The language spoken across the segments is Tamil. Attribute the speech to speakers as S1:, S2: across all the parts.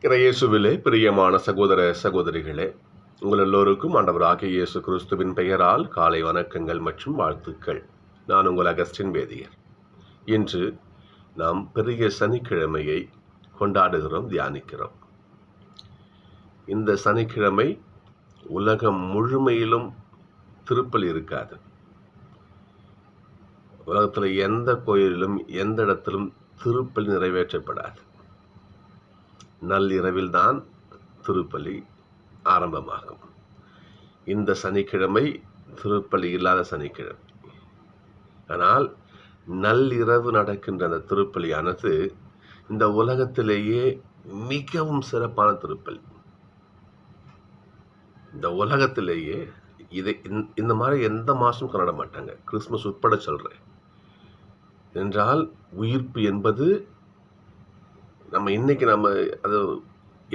S1: இயேசுவிலே பிரியமான சகோதர சகோதரிகளே, உங்கள் எல்லோருக்கும் ஆண்டவராகிய இயேசு கிறிஸ்துவின் பெயரால் காலை வணக்கங்கள் மற்றும் வாழ்த்துக்கள். நான் உங்கள் அகஸ்டின் வேதியர். இன்று நாம் பெரிய சனிக்கிழமையை கொண்டாடுகிறோம், தியானிக்கிறோம். இந்த சனிக்கிழமை உலகம் முழுமையிலும் திருப்பலி இருக்காது. உலகத்தில் எந்த கோயிலிலும் எந்த இடத்திலும் திருப்பலி நிறைவேற்றப்படாது. நள்ளிரவில் தான் திருப்பலி ஆரம்பமாகும். இந்த சனிக்கிழமை திருப்பலி இல்லாத சனிக்கிழமை. ஆனால் நள்ளிரவு நடக்கின்ற அந்த திருப்பலியானது இந்த உலகத்திலேயே மிகவும் சிறப்பான திருப்பலி. இந்த உலகத்திலேயே இந்த மாதிரி எந்த மாதமும் கொண்டாட மாட்டாங்க, கிறிஸ்துமஸ் உட்பட சொல்கிறேன். என்றால் உயிர்ப்பு என்பது இன்னைக்கு அதை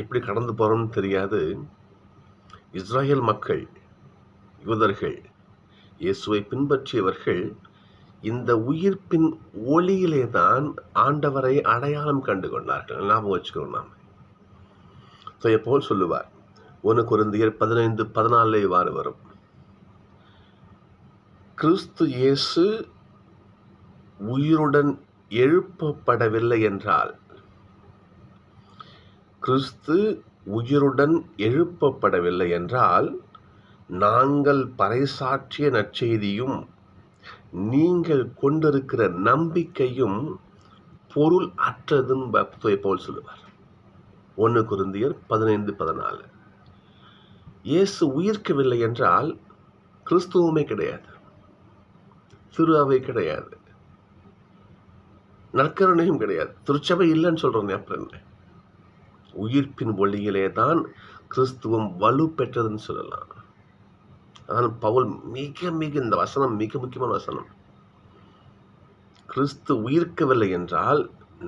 S1: எப்படி கடந்து போகிறோம்னு தெரியாது. இஸ்ராயேல் மக்கள், யூதர்கள், இயேசுவை பின்பற்றியவர்கள் இந்த உயிர்ப்பின் ஒளியிலே தான் ஆண்டவரை அடையாளம் கண்டு கொண்டார்கள். ஞாபகம் வச்சுக்கணும். நாம் போல் சொல்லுவார், 1 கொரிந்தியர் 15:14 இவ்வாறு வரும்: கிறிஸ்து இயேசு உயிருடன் எழுப்பப்படவில்லை என்றால், கிறிஸ்து உயிருடன் எழுப்பப்படவில்லை என்றால், நாங்கள் பறைசாற்றிய நற்செய்தியும் நீங்கள் கொண்டிருக்கிற நம்பிக்கையும் பொருள் அற்றதுன்னு போல் சொல்லுவார். 1 கொரிந்தியர் 15:14. இயேசு உயிர்க்கவில்லை என்றால் கிறிஸ்துவமே கிடையாது, திரு அவை கிடையாது, நற்கருணையும் கிடையாது, திருச்சபை இல்லைன்னு சொல்றேன். அப்புறம் என்ன? உயிர்ப்பின் ஒளியிலே தான் கிறிஸ்துவம் வலு பெற்றதுன்னு சொல்லலாம். அதான் பவுல் மிக இந்த வசனம் மிக முக்கியமான வசனம். கிறிஸ்து உயிர்க்கவில்லை என்றால்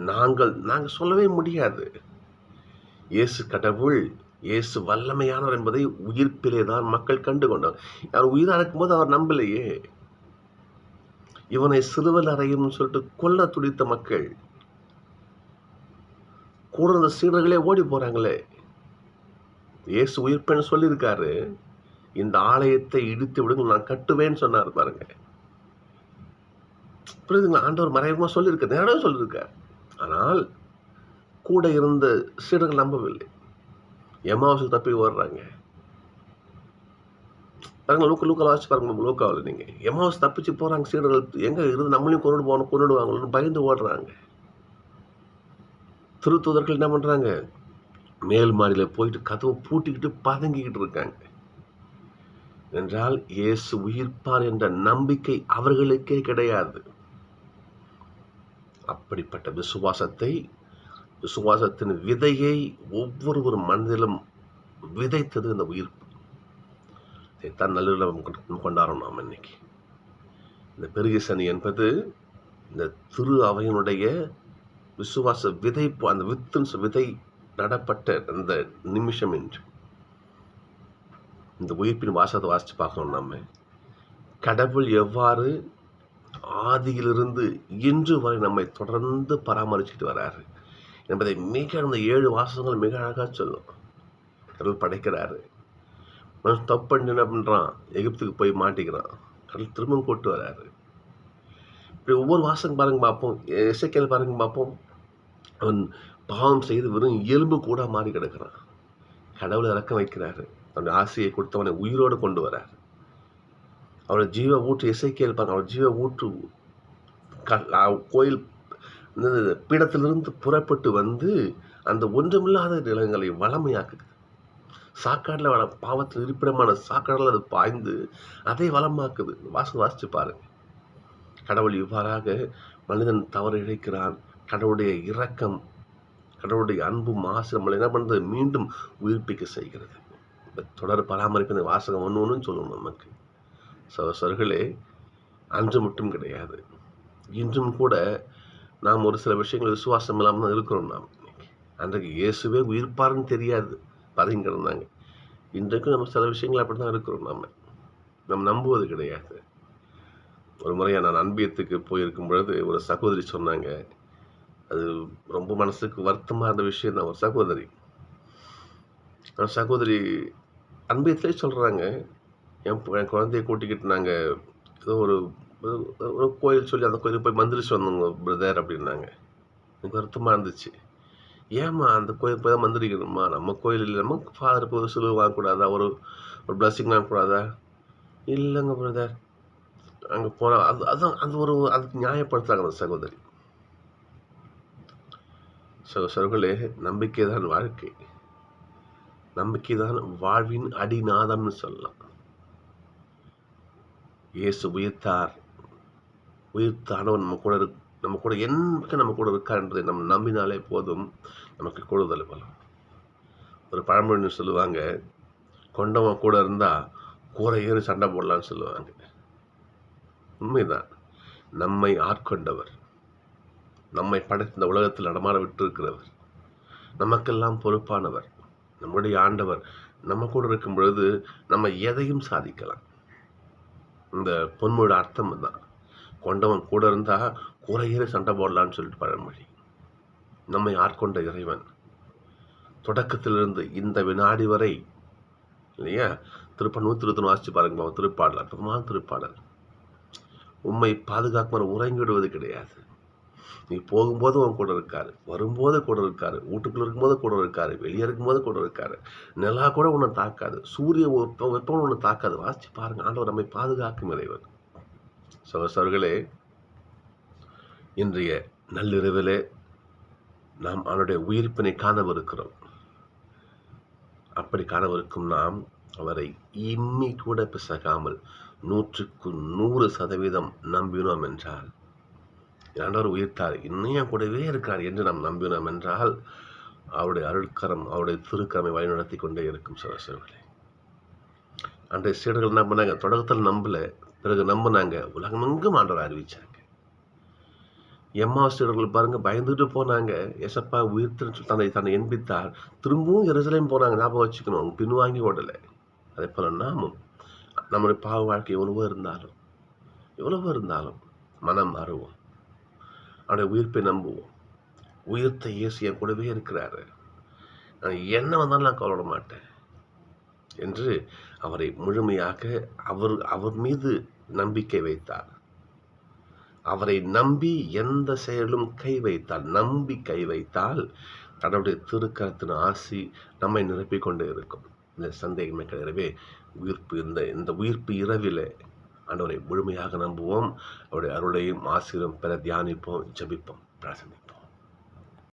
S1: நாங்கள் சொல்லவே முடியாது. இயேசு கடவுள், இயேசு வல்லமையானவர் என்பதை உயிர்ப்பிலே தான் மக்கள் கண்டு கொண்டார். அவர் உயிராக இருக்கும்போது அவர் நம்பலையே. இவனை சிலுவையில் அறையும் சொல்லிட்டு கொல்ல துடித்த மக்கள் கூட அந்த சீடர்களே ஓடி போறாங்களே. இயேசு உயிர்ப்பேன்னு சொல்லியிருக்காரு. இந்த ஆலயத்தை இடித்து விடுங்க, நான் கட்டுவேன்னு சொன்னார் பாருங்க. புரியுதுங்களா? ஆண்டவர் மறைமுகமா சொல்லியிருக்க, நேரம் சொல்லியிருக்கார். ஆனால் கூட இருந்த சீடர்கள் நம்பவில்லை. எம்மாவுக்கு தப்பி ஓடுறாங்க பாருங்க. லூக்காவில் வாசிச்சு பாருங்க. லூக்காவில் நீங்க எம்மாவுக்கு தப்பிச்சு போறாங்க சீடர்கள். எங்க இருந்து நம்மளையும் கொண்டுடுவாங்கன்னு பயந்து ஓடுறாங்க. திருத்தூதர்கள் என்ன பண்றாங்க? மேல் மாடியில போயிட்டு கதவை பூட்டிக்கிட்டு பதுங்கிக்கிட்டு இருக்காங்க. என்றால் இயேசு உயிர்ப்பார் என்ற நம்பிக்கை அவர்களுக்கே கிடையாது. அப்படிப்பட்ட விசுவாசத்தின் விதையை ஒவ்வொரு மனதிலும் விதைத்தது இந்த உயிர்ப்பு. இதைத்தான் நல்ல கொண்டாடுறோம் நாம் இன்னைக்கு. இந்த பெரிய சனி என்பது இந்த திரு அவையினுடைய விசுவாச விதைப்பு, அந்த விதை நடப்பட்ட அந்த நிமிஷம் என்று இந்த உயிர்ப்பின் வாசத்தை வாசித்து பார்க்கணும். நம்ம கடவுள் எவ்வாறு ஆதியிலிருந்து இன்று வரை நம்மை தொடர்ந்து பராமரிச்சுட்டு வராரு என்பதை அந்த 7 வாசகங்கள் மிக அழகா சொல்லும். கடவுள் படைக்கிறாரு, தப்பு என்ன பண்றான், எகிப்துக்கு போய் மாட்டிக்கிறான், கடவுள் திரும்ப கூட்டு வராரு. இப்படி ஒவ்வொரு வாசகம் பாருங்க பார்ப்போம். எசேக்கியேல் பாருங்க பார்ப்போம். அவன் பாவம் செய்து வெறும் எலும்பு கூட மாறி கிடக்கிறான். கடவுளை இறக்க வைக்கிறாரு, அவனுடைய ஆசையை கொடுத்தவனை உயிரோடு கொண்டு வராரு. அவரோட ஜீவ ஊற்று எசேக்கியேல் பாருங்க. அவர் ஜீவ ஊற்று கோயில் பீடத்திலிருந்து புறப்பட்டு வந்து அந்த ஒன்றுமில்லாத நிலங்களை வளமையாக்குது. சாக்காடுல பாவத்தில் இருப்பிடமான சாக்காடுல அது பாய்ந்து அதை வளமாக்குது. வாசிச்சு பாருங்க. கடவுள் இவ்வாறாக மனிதன் தவறு இழைக்கிறான். கடவுளுடைய இரக்கம், கடவுளுடைய அன்பு மாசு நம்மளை என்ன பண்றது? மீண்டும் உயிர்ப்பிக்க செய்கிறது. தொடர் பராமரிப்பு இந்த வாசகம் ஒன்று சொல்லணும் நமக்கு. சகோதரர்களே, அன்று மட்டும் கிடையாது, இன்றும் கூட நாம் ஒரு சில விஷயங்கள் விசுவாசம் இல்லாமல் தான் இருக்கிறோம். நாம் அன்றைக்கு இயேசுவே உயிர்ப்பாருன்னு தெரியாது, பதவி கிடந்தாங்க. இன்றைக்கும் நம்ம சில விஷயங்கள் அப்படி தான் இருக்கிறோம். நம்ம நம்புவது கிடையாது. ஒரு முறையாக நான் அன்பியத்துக்கு போயிருக்கும் பொழுது ஒரு சகோதரி சொன்னாங்க, அது ரொம்ப மனசுக்கு வருத்தமாக இருந்த விஷயம் தான். ஒரு சகோதரி சகோதரி அன்பியத்திலே சொல்றாங்க, என் குழந்தைய கூட்டிக்கிட்டு நாங்க ஏதோ ஒரு ஒரு கோயில் சொல்லி அந்த கோயிலுக்கு போய் மந்திரிச்சு வந்தோங்க பிரதர் அப்படின்னாங்க. எனக்கு வருத்தமா இருந்துச்சு. ஏம்மா அந்த கோயில் போய் தான் மந்திரிக்கணுமா? நம்ம கோயில் இல்ல. நம்ம ஃபாதர் போய் சிலுவை வாங்கக்கூடாதா? ஒரு ஒரு பிளஸ்ஸிங் வாங்கக்கூடாதா? இல்லங்க பிரதர். அங்க போனா அதான் அது ஒரு அதுக்கு நியாயப்படுத்துறாங்க அந்த சகோதரி. சகோதரர்களே, நம்பிக்கை தான் வாழ்க்கை. நம்பிக்கை தான் வாழ்வின் அடிநாதம்னு சொல்லலாம். இயேசு உயிர்த்தார். உயிர்த்தானவர் நம்ம கூட என்னைக்கு நம்ம கூட இருக்கார் என்பதை நம்ம நம்பினாலே போதும், நமக்கு கூடுதல் பலம். ஒரு பழமொழி சொல்லுவாங்க, கொண்டவன் கூட இருந்தா கூரை ஏறி சண்டை போடலான்னு சொல்லுவாங்க. உண்மைதான். நம்மை ஆட்கொண்டவர், நம்மை படைத்த இந்த உலகத்தில் நடமாட விட்டிருக்கிறவர், நமக்கெல்லாம் பொறுப்பானவர், நம்முடைய ஆண்டவர் நம்ம கூட இருக்கும் பொழுது நம்ம எதையும் சாதிக்கலாம். இந்த பொன்மொழி அர்த்தம் தான். கொண்டவன் கூட இருந்தா கூரை ஏறி சண்டை போடலான்னு சொல்லிட்டு பழமொழி. நம்மை ஆட்கொண்ட இறைவன் தொடக்கத்திலிருந்து இந்த வினாடி வரை இல்லையா? 121 வாசிச்சு பாருங்க, திருப்பாடல் அற்புதமான திருப்பாடல். உம்மை பாதுகாக்கும் உறங்கிவிடுவது கிடையாது. நீ போகும்போது உன் கூட இருக்காரு, வரும்போது கூட இருக்காரு, வீட்டுக்குள்ள இருக்கும்போது கூட இருக்காரு, வெளியே இருக்கும்போது கூட இருக்காரு. நிலா கூட உன்னை தாக்காது, சூரிய வெப்பம் உன்னை தாக்காது. வாசிச்சு பாருங்க, ஆண்டவர் நம்மை பாதுகாக்கும் இறைவன். சகோதரர்களே, இன்றைய நள்ளிரவிலே நாம் அவனுடைய உயிர்ப்பினை காணவிருக்கிறோம். அப்படி காணவிருக்கும் நாம் அவரை இம்மி கூட பிசகாமல் 100% நம்பினோம் என்றால், ஆண்டவர் உயிர்த்தார், இன்னும் என் கூடவே இருக்கிறார் என்று நாம் நம்பினோம் என்றால், அவருடைய அருட்கரம், அவருடைய திருக்கரமை வழிநடத்தி கொண்டே இருக்கும். சகோதரர்களே, அன்றைய சீடர்கள் என்ன பண்ணாங்க? தொடக்கத்தில் நம்பல, பிறகு நம்பினாங்க. உலகமெங்கும் ஆண்டவர் அறிவிச்சாங்க. எம்மாவ் சீடர்கள் பாருங்க, பயந்துட்டு போனாங்க. ஏசப்பா உயிர்த்து தன்னை எண்பித்தார். திரும்பவும் எருசலேம் போனாங்க. ஞாபகம் வச்சுக்கணும், பின்வாங்கி ஓடலை. அதே போல நாமும் நம்முடைய பாவ வாழ்க்கை எவ்வளவோ இருந்தாலும் மனம் மாறுவோம். அவருடைய உயிர்ப்பை நம்புவோம். உயிர்த்த இயேசு என் கூடவே இருக்கிறாரு, நான் என்ன வந்தாலும் நான் கவலைப்பட மாட்டேன் என்று அவரை முழுமையாக அவர் மீது நம்பிக்கை வைத்தார். அவரை நம்பி எந்த செயலும் நம்பி கை வைத்தால் கடவுளுடைய திருக்கரத்தின் ஆசி நம்மை நிரப்பிக் கொண்டே இருக்கும். இந்த சந்தேகமே கிடையவே இந்த உயிர்ப்பு இரவிலே ஆண்டவரை முழுமையாக நம்புவோம். அவருடைய அருளையும் ஆசீர்வாதம் பெற தியானிப்போம், ஜெபிப்போம், பிரார்த்தனை.